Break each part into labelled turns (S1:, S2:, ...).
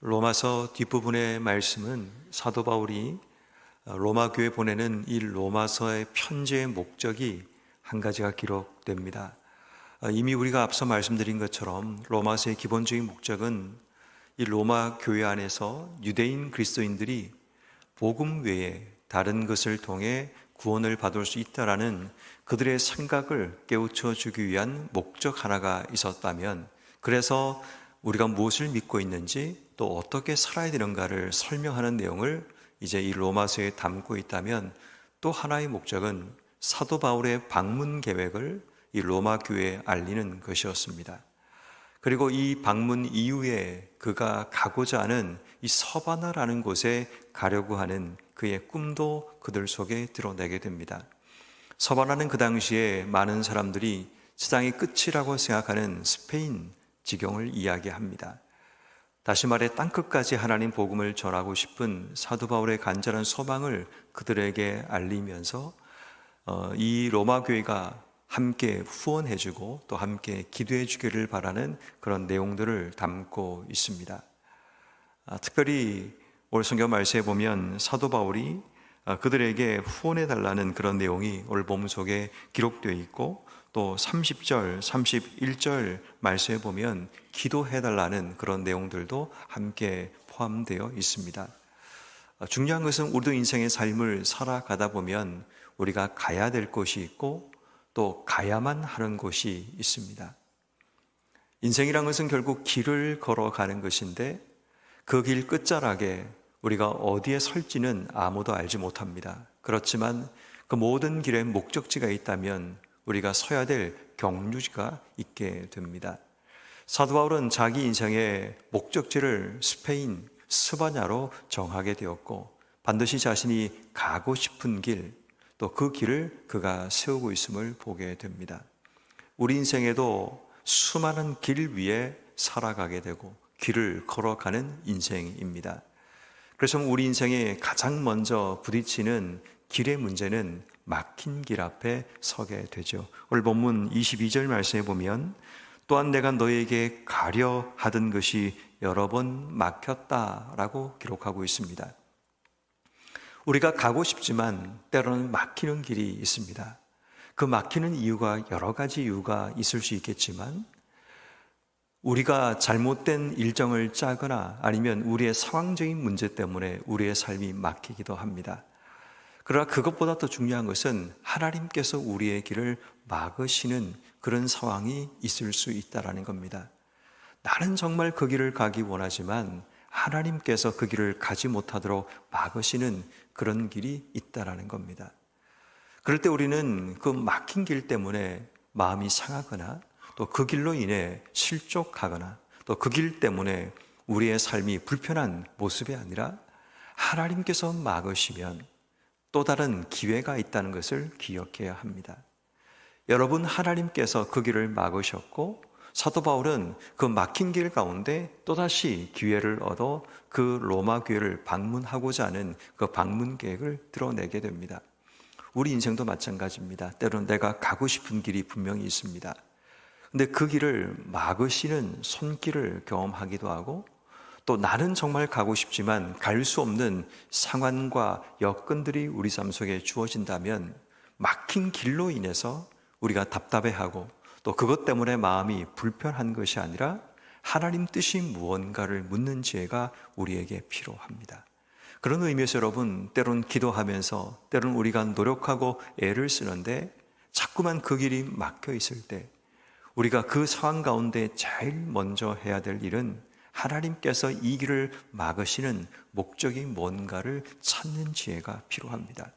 S1: 로마서 뒷부분의 말씀은 사도 바울이 로마 교회에 보내는 이 로마서의 편지의 목적이 한 가지가 기록됩니다. 이미 우리가 앞서 말씀드린 것처럼 로마서의 기본적인 목적은 이 로마 교회 안에서 유대인 그리스도인들이 복음 외에 다른 것을 통해 구원을 받을 수 있다라는 그들의 생각을 깨우쳐 주기 위한 목적 하나가 있었다면, 그래서 우리가 무엇을 믿고 있는지 또 어떻게 살아야 되는가를 설명하는 내용을 이제 이 로마서에 담고 있다면, 또 하나의 목적은 사도 바울의 방문 계획을 이 로마 교회에 알리는 것이었습니다. 그리고 이 방문 이후에 그가 가고자 하는 이 서바나라는 곳에 가려고 하는 그의 꿈도 그들 속에 드러내게 됩니다. 서바나는 그 당시에 많은 사람들이 세상의 끝이라고 생각하는 스페인 지경을 이야기합니다. 다시 말해 땅끝까지 하나님 복음을 전하고 싶은 사도 바울의 간절한 소망을 그들에게 알리면서 이 로마 교회가 함께 후원해주고 또 함께 기도해주기를 바라는 그런 내용들을 담고 있습니다. 특별히 오늘 성경 말씀에 보면 사도 바울이 그들에게 후원해달라는 그런 내용이 오늘 본문 속에 기록되어 있고, 또 30절, 31절 말씀에 보면 기도해달라는 그런 내용들도 함께 포함되어 있습니다. 중요한 것은 우리도 인생의 삶을 살아가다 보면 우리가 가야 될 곳이 있고 또 가야만 하는 곳이 있습니다. 인생이란 것은 결국 길을 걸어가는 것인데, 그 길 끝자락에 우리가 어디에 설지는 아무도 알지 못합니다. 그렇지만 그 모든 길에 목적지가 있다면 우리가 서야 될 경유지가 있게 됩니다. 사도 바울은 자기 인생의 목적지를 스페인, 스바냐로 정하게 되었고, 반드시 자신이 가고 싶은 길, 또 그 길을 그가 세우고 있음을 보게 됩니다. 우리 인생에도 수많은 길 위에 살아가게 되고 길을 걸어가는 인생입니다. 그래서 우리 인생에 가장 먼저 부딪히는 길의 문제는 막힌 길 앞에 서게 되죠. 오늘 본문 22절 말씀에 보면 또한 내가 너에게 가려 하던 것이 여러 번 막혔다라고 기록하고 있습니다. 우리가 가고 싶지만 때로는 막히는 길이 있습니다. 그 막히는 이유가 여러 가지 이유가 있을 수 있겠지만, 우리가 잘못된 일정을 짜거나 아니면 우리의 상황적인 문제 때문에 우리의 삶이 막히기도 합니다. 그러나 그것보다 더 중요한 것은 하나님께서 우리의 길을 막으시는 그런 상황이 있을 수 있다는 겁니다. 나는 정말 그 길을 가기 원하지만 하나님께서 그 길을 가지 못하도록 막으시는 그런 길이 있다는 겁니다. 그럴 때 우리는 그 막힌 길 때문에 마음이 상하거나 또 그 길로 인해 실족하거나 또 그 길 때문에 우리의 삶이 불편한 모습이 아니라 하나님께서 막으시면 또 다른 기회가 있다는 것을 기억해야 합니다. 여러분, 하나님께서 그 길을 막으셨고 사도 바울은 그 막힌 길 가운데 또다시 기회를 얻어 그 로마 교회를 방문하고자 하는 그 방문 계획을 드러내게 됩니다. 우리 인생도 마찬가지입니다. 때로는 내가 가고 싶은 길이 분명히 있습니다. 근데 그 길을 막으시는 손길을 경험하기도 하고, 또 나는 정말 가고 싶지만 갈 수 없는 상황과 여건들이 우리 삶 속에 주어진다면 막힌 길로 인해서 우리가 답답해하고 또 그것 때문에 마음이 불편한 것이 아니라 하나님 뜻이 무언가를 묻는 지혜가 우리에게 필요합니다. 그런 의미에서 여러분, 때론 기도하면서 때론 우리가 노력하고 애를 쓰는데 자꾸만 그 길이 막혀 있을 때 우리가 그 상황 가운데 제일 먼저 해야 될 일은 하나님께서 이 길을 막으시는 목적이 뭔가를 찾는 지혜가 필요합니다.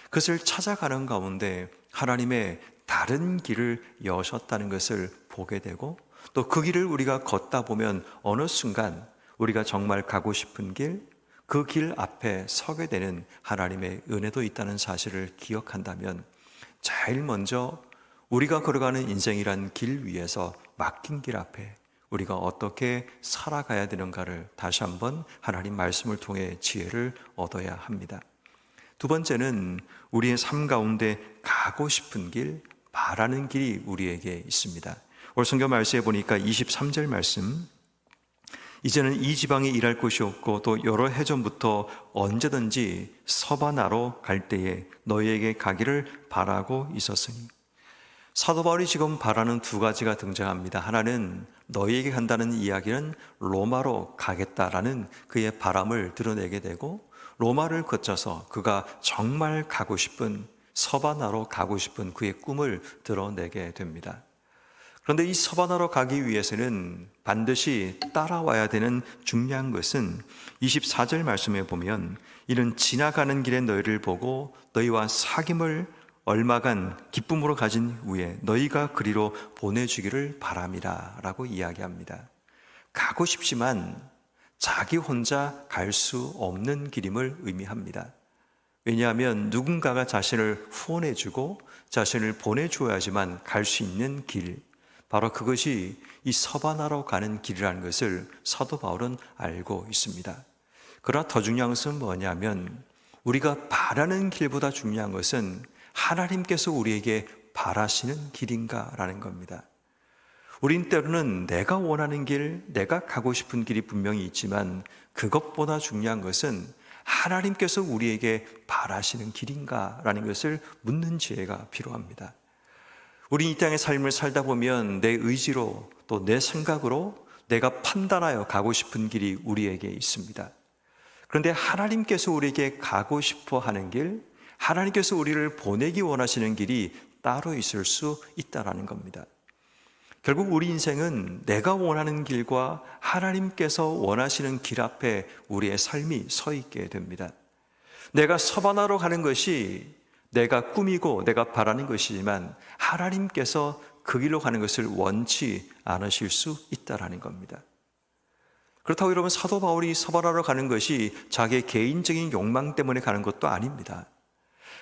S1: 그것을 찾아가는 가운데 하나님의 다른 길을 여셨다는 것을 보게 되고, 또 그 길을 우리가 걷다 보면 어느 순간 우리가 정말 가고 싶은 길, 그 길 앞에 서게 되는 하나님의 은혜도 있다는 사실을 기억한다면 제일 먼저 우리가 걸어가는 인생이란 길 위에서 막힌 길 앞에 우리가 어떻게 살아가야 되는가를 다시 한번 하나님 말씀을 통해 지혜를 얻어야 합니다. 두 번째는 우리의 삶 가운데 가고 싶은 길, 바라는 길이 우리에게 있습니다. 오늘 성경 말씀에 보니까 23절 말씀, 이제는 이 지방에 일할 곳이 없고 또 여러 해전부터 언제든지 서바나로 갈 때에 너희에게 가기를 바라고 있었으니. 사도 바울이 지금 바라는 두 가지가 등장합니다. 하나는 너희에게 간다는 이야기는 로마로 가겠다라는 그의 바람을 드러내게 되고, 로마를 거쳐서 그가 정말 가고 싶은 서바나로 가고 싶은 그의 꿈을 드러내게 됩니다. 그런데 이 서바나로 가기 위해서는 반드시 따라와야 되는 중요한 것은 24절 말씀에 보면, 이는 지나가는 길에 너희를 보고 너희와 사귐을 얼마간 기쁨으로 가진 후에 너희가 그리로 보내주기를 바람이라 라고 이야기합니다. 가고 싶지만 자기 혼자 갈 수 없는 길임을 의미합니다. 왜냐하면 누군가가 자신을 후원해주고 자신을 보내주어야지만 갈 수 있는 길, 바로 그것이 이 서바나로 가는 길이라는 것을 사도 바울은 알고 있습니다. 그러나 더 중요한 것은 뭐냐면, 우리가 바라는 길보다 중요한 것은 하나님께서 우리에게 바라시는 길인가라는 겁니다. 우린 때로는 내가 원하는 길, 내가 가고 싶은 길이 분명히 있지만 그것보다 중요한 것은 하나님께서 우리에게 바라시는 길인가라는 것을 묻는 지혜가 필요합니다. 우리 이 땅의 삶을 살다 보면 내 의지로 또 내 생각으로 내가 판단하여 가고 싶은 길이 우리에게 있습니다. 그런데 하나님께서 우리에게 가고 싶어 하는 길, 하나님께서 우리를 보내기 원하시는 길이 따로 있을 수 있다는 겁니다. 결국 우리 인생은 내가 원하는 길과 하나님께서 원하시는 길 앞에 우리의 삶이 서 있게 됩니다. 내가 서바나로 가는 것이 내가 꿈이고 내가 바라는 것이지만 하나님께서 그 길로 가는 것을 원치 않으실 수 있다는 겁니다. 그렇다고 여러분, 사도 바울이 서바나로 가는 것이 자기의 개인적인 욕망 때문에 가는 것도 아닙니다.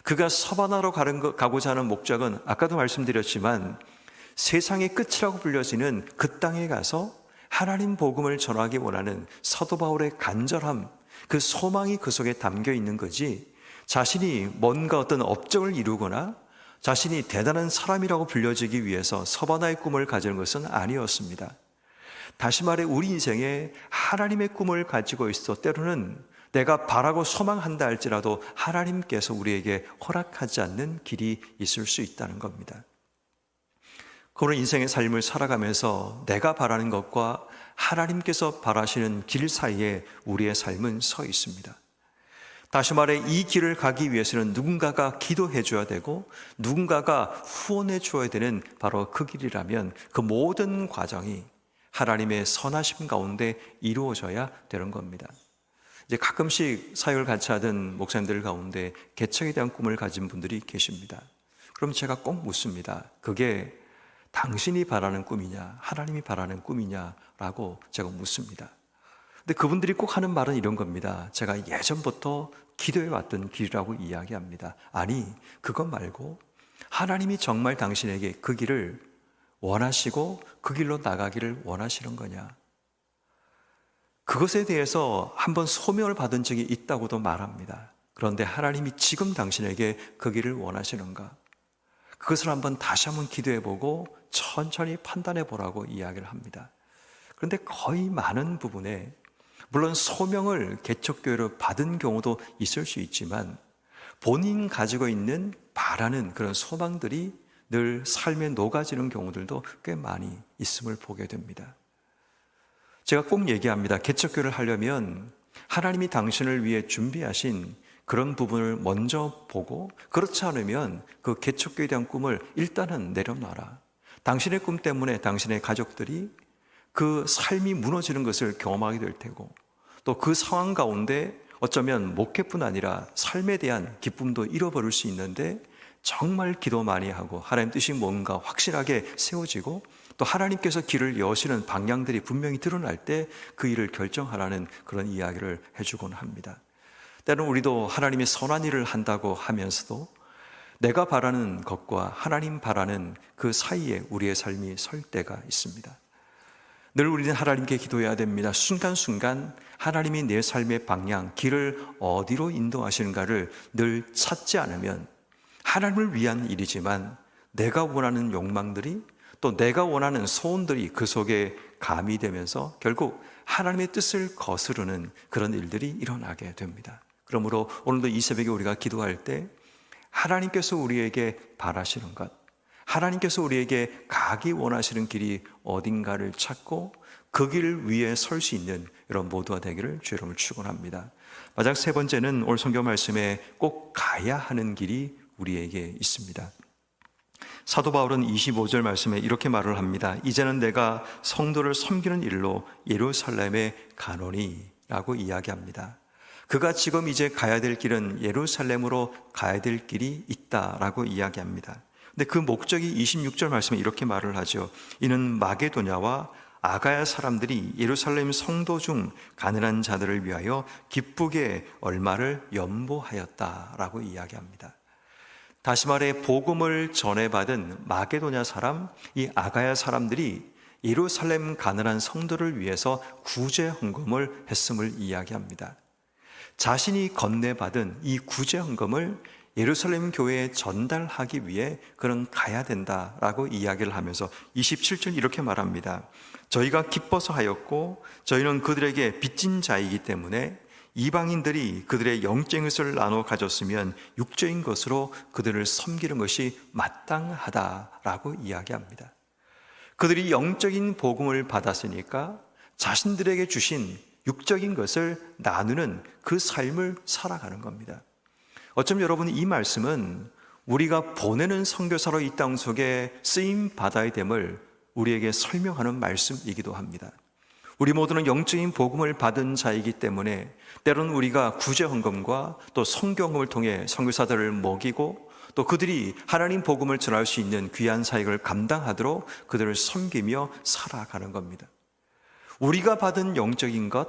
S1: 그가 서바나로 가고자 하는 목적은 아까도 말씀드렸지만 세상의 끝이라고 불려지는 그 땅에 가서 하나님 복음을 전하기 원하는 사도 바울의 간절함, 그 소망이 그 속에 담겨 있는 거지, 자신이 뭔가 어떤 업적을 이루거나 자신이 대단한 사람이라고 불려지기 위해서 서바나의 꿈을 가지는 것은 아니었습니다. 다시 말해 우리 인생에 하나님의 꿈을 가지고 있어 때로는 내가 바라고 소망한다 할지라도 하나님께서 우리에게 허락하지 않는 길이 있을 수 있다는 겁니다. 그런 인생의 삶을 살아가면서 내가 바라는 것과 하나님께서 바라시는 길 사이에 우리의 삶은 서 있습니다. 다시 말해 이 길을 가기 위해서는 누군가가 기도해 줘야 되고 누군가가 후원해 줘야 되는 바로 그 길이라면 그 모든 과정이 하나님의 선하심 가운데 이루어져야 되는 겁니다. 이제 가끔씩 사역을 같이 하던 목사님들 가운데 개척에 대한 꿈을 가진 분들이 계십니다. 그럼 제가 꼭 묻습니다. 그게 당신이 바라는 꿈이냐, 하나님이 바라는 꿈이냐라고 제가 묻습니다. 근데 그분들이 꼭 하는 말은 이런 겁니다. 제가 예전부터 기도해 왔던 길이라고 이야기합니다. 아니, 그것 말고 하나님이 정말 당신에게 그 길을 원하시고 그 길로 나가기를 원하시는 거냐? 그것에 대해서 한번 소명을 받은 적이 있다고도 말합니다. 그런데 하나님이 지금 당신에게 그 길을 원하시는가? 그것을 다시 한번 기도해보고 천천히 판단해보라고 이야기를 합니다. 그런데 거의 많은 부분에 물론 소명을 개척교회로 받은 경우도 있을 수 있지만 본인 가지고 있는 바라는 그런 소망들이 늘 삶에 녹아지는 경우들도 꽤 많이 있음을 보게 됩니다. 제가 꼭 얘기합니다. 개척교회를 하려면 하나님이 당신을 위해 준비하신 그런 부분을 먼저 보고, 그렇지 않으면 그 개척교회에 대한 꿈을 일단은 내려놔라. 당신의 꿈 때문에 당신의 가족들이 그 삶이 무너지는 것을 경험하게 될 테고, 또 그 상황 가운데 어쩌면 목회뿐 아니라 삶에 대한 기쁨도 잃어버릴 수 있는데, 정말 기도 많이 하고 하나님 뜻이 뭔가 확실하게 세워지고 또 하나님께서 길을 여시는 방향들이 분명히 드러날 때 그 일을 결정하라는 그런 이야기를 해주곤 합니다. 때로는 우리도 하나님의 선한 일을 한다고 하면서도 내가 바라는 것과 하나님 바라는 그 사이에 우리의 삶이 설 때가 있습니다. 늘 우리는 하나님께 기도해야 됩니다. 순간순간 하나님이 내 삶의 방향, 길을 어디로 인도하시는가를 늘 찾지 않으면 하나님을 위한 일이지만 내가 원하는 욕망들이 또 내가 원하는 소원들이 그 속에 가미되면서 결국 하나님의 뜻을 거스르는 그런 일들이 일어나게 됩니다. 그러므로 오늘도 이 새벽에 우리가 기도할 때 하나님께서 우리에게 바라시는 것, 하나님께서 우리에게 가기 원하시는 길이 어딘가를 찾고 그 길 위에 설 수 있는 이런 모두가 되기를 주의 이름으로 축원합니다. 마지막 세 번째는 오늘 성경 말씀에 꼭 가야 하는 길이 우리에게 있습니다. 사도 바울은 25절 말씀에 이렇게 말을 합니다. 이제는 내가 성도를 섬기는 일로 예루살렘에 가노니 라고 이야기합니다. 그가 지금 이제 가야 될 길은 예루살렘으로 가야 될 길이 있다라고 이야기합니다. 근데 그 목적이 26절 말씀에 이렇게 말을 하죠. 이는 마게도냐와 아가야 사람들이 예루살렘 성도 중 가난한 자들을 위하여 기쁘게 얼마를 연보하였다라고 이야기합니다. 다시 말해 복음을 전해받은 마게도냐 사람, 이 아가야 사람들이 예루살렘 가난한 성도를 위해서 구제 헌금을 했음을 이야기합니다. 자신이 건네받은 이 구제 헌금을 예루살렘 교회에 전달하기 위해 그는 가야 된다라고 이야기를 하면서 27절 이렇게 말합니다. 저희가 기뻐서 하였고 저희는 그들에게 빚진 자이기 때문에 이방인들이 그들의 영적인 것을 나눠 가졌으면 육적인 것으로 그들을 섬기는 것이 마땅하다라고 이야기합니다. 그들이 영적인 복음을 받았으니까 자신들에게 주신 육적인 것을 나누는 그 삶을 살아가는 겁니다. 어쩌면 여러분 이 말씀은 우리가 보내는 선교사로 이 땅 속에 쓰임 받아야 됨을 우리에게 설명하는 말씀이기도 합니다. 우리 모두는 영적인 복음을 받은 자이기 때문에 때로는 우리가 구제 헌금과 또 선교헌금을 통해 선교사들을 먹이고 또 그들이 하나님 복음을 전할 수 있는 귀한 사역을 감당하도록 그들을 섬기며 살아가는 겁니다. 우리가 받은 영적인 것,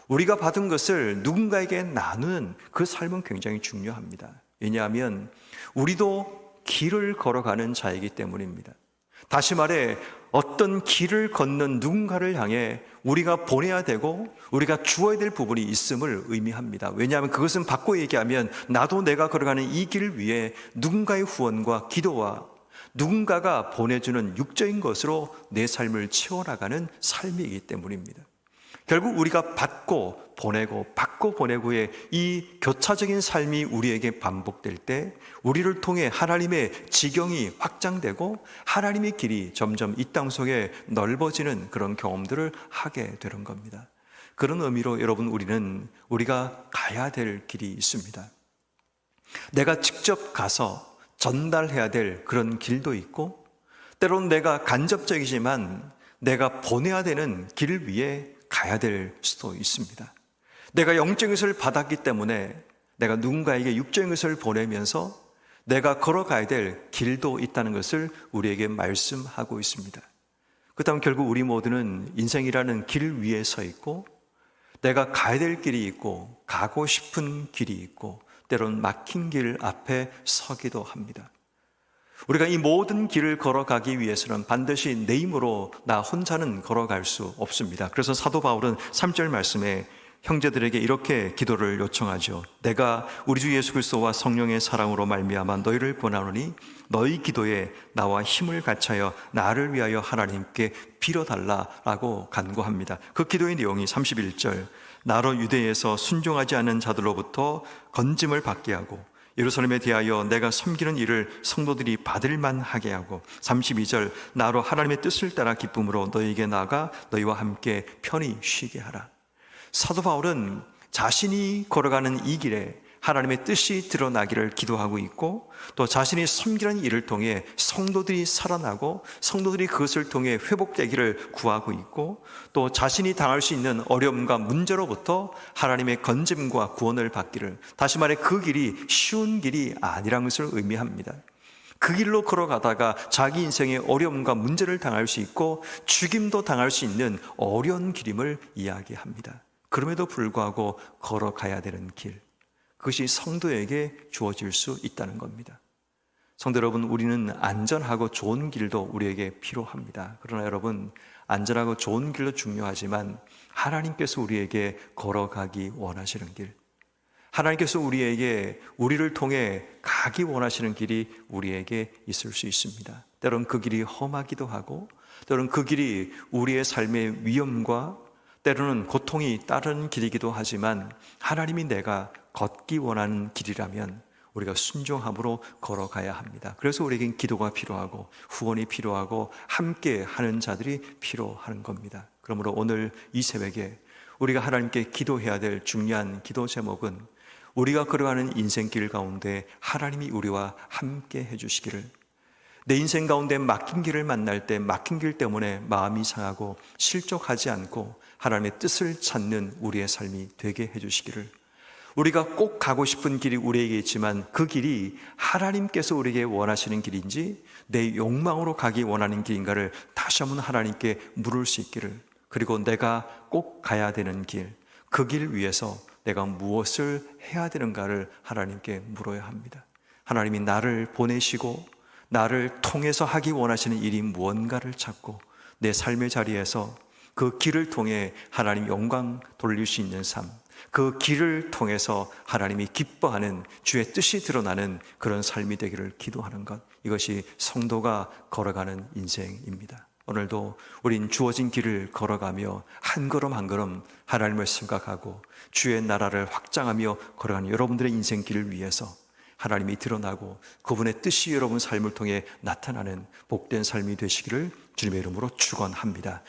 S1: 우리가 받은 것을 누군가에게 나누는 그 삶은 굉장히 중요합니다. 왜냐하면 우리도 길을 걸어가는 자이기 때문입니다. 다시 말해 어떤 길을 걷는 누군가를 향해 우리가 보내야 되고 우리가 주어야 될 부분이 있음을 의미합니다. 왜냐하면 그것은 바꿔 얘기하면 나도 내가 걸어가는 이 길을 위해 누군가의 후원과 기도와 누군가가 보내주는 육적인 것으로 내 삶을 채워나가는 삶이기 때문입니다. 결국 우리가 받고 보내고 받고 보내고의 이 교차적인 삶이 우리에게 반복될 때 우리를 통해 하나님의 지경이 확장되고 하나님의 길이 점점 이 땅 속에 넓어지는 그런 경험들을 하게 되는 겁니다. 그런 의미로 여러분 우리가 가야 될 길이 있습니다. 내가 직접 가서 전달해야 될 그런 길도 있고 때로는 내가 간접적이지만 내가 보내야 되는 길 위에 가야 될 수도 있습니다. 내가 영적인 것을 받았기 때문에 내가 누군가에게 육적인 것을 보내면서 내가 걸어가야 될 길도 있다는 것을 우리에게 말씀하고 있습니다. 그렇다면 결국 우리 모두는 인생이라는 길 위에 서 있고 내가 가야 될 길이 있고 가고 싶은 길이 있고 때로는 막힌 길 앞에 서기도 합니다. 우리가 이 모든 길을 걸어가기 위해서는 반드시 내 힘으로 나 혼자는 걸어갈 수 없습니다. 그래서 사도 바울은 3절 말씀에 형제들에게 이렇게 기도를 요청하죠. 내가 우리 주 예수 그리스도와 성령의 사랑으로 말미암아 너희를 권하노니 너희 기도에 나와 힘을 같이하여 나를 위하여 하나님께 빌어달라라고 간구합니다. 그 기도의 내용이 31절 나로 유대에서 순종하지 않는 자들로부터 건짐을 받게 하고 예루살렘에 대하여 내가 섬기는 일을 성도들이 받을 만하게 하고 32절 나로 하나님의 뜻을 따라 기쁨으로 너희에게 나아가 너희와 함께 편히 쉬게 하라. 사도 바울은 자신이 걸어가는 이 길에 하나님의 뜻이 드러나기를 기도하고 있고 또 자신이 섬기는 일을 통해 성도들이 살아나고 성도들이 그것을 통해 회복되기를 구하고 있고 또 자신이 당할 수 있는 어려움과 문제로부터 하나님의 건짐과 구원을 받기를, 다시 말해 그 길이 쉬운 길이 아니라는 것을 의미합니다. 그 길로 걸어가다가 자기 인생의 어려움과 문제를 당할 수 있고 죽임도 당할 수 있는 어려운 길임을 이야기합니다. 그럼에도 불구하고 걸어가야 되는 길, 그것이 성도에게 주어질 수 있다는 겁니다. 성도 여러분, 우리는 안전하고 좋은 길도 우리에게 필요합니다. 그러나 여러분, 안전하고 좋은 길도 중요하지만 하나님께서 우리에게 걸어가기 원하시는 길, 하나님께서 우리를 통해 가기 원하시는 길이 우리에게 있을 수 있습니다. 때로는 그 길이 험하기도 하고 때로는 그 길이 우리의 삶의 위험과 때로는 고통이 따르는 길이기도 하지만 하나님이 내가 걷기 원하는 길이라면 우리가 순종함으로 걸어가야 합니다. 그래서 우리에겐 기도가 필요하고 후원이 필요하고 함께 하는 자들이 필요한 겁니다. 그러므로 오늘 이 새벽에 우리가 하나님께 기도해야 될 중요한 기도 제목은 우리가 걸어가는 인생길 가운데 하나님이 우리와 함께 해주시기를, 내 인생 가운데 막힌 길을 만날 때 막힌 길 때문에 마음이 상하고 실족하지 않고 하나님의 뜻을 찾는 우리의 삶이 되게 해주시기를, 우리가 꼭 가고 싶은 길이 우리에게 있지만 그 길이 하나님께서 우리에게 원하시는 길인지 내 욕망으로 가기 원하는 길인가를 다시 한번 하나님께 물을 수 있기를, 그리고 내가 꼭 가야 되는 길, 그 길 위해서 내가 무엇을 해야 되는가를 하나님께 물어야 합니다. 하나님이 나를 보내시고 나를 통해서 하기 원하시는 일이 무언가를 찾고 내 삶의 자리에서 그 길을 통해 하나님 영광 돌릴 수 있는 삶, 그 길을 통해서 하나님이 기뻐하는 주의 뜻이 드러나는 그런 삶이 되기를 기도하는 것, 이것이 성도가 걸어가는 인생입니다. 오늘도 우린 주어진 길을 걸어가며 한 걸음 한 걸음 하나님을 생각하고 주의 나라를 확장하며 걸어가는 여러분들의 인생길을 위해서 하나님이 드러나고 그분의 뜻이 여러분 삶을 통해 나타나는 복된 삶이 되시기를 주님의 이름으로 축원합니다.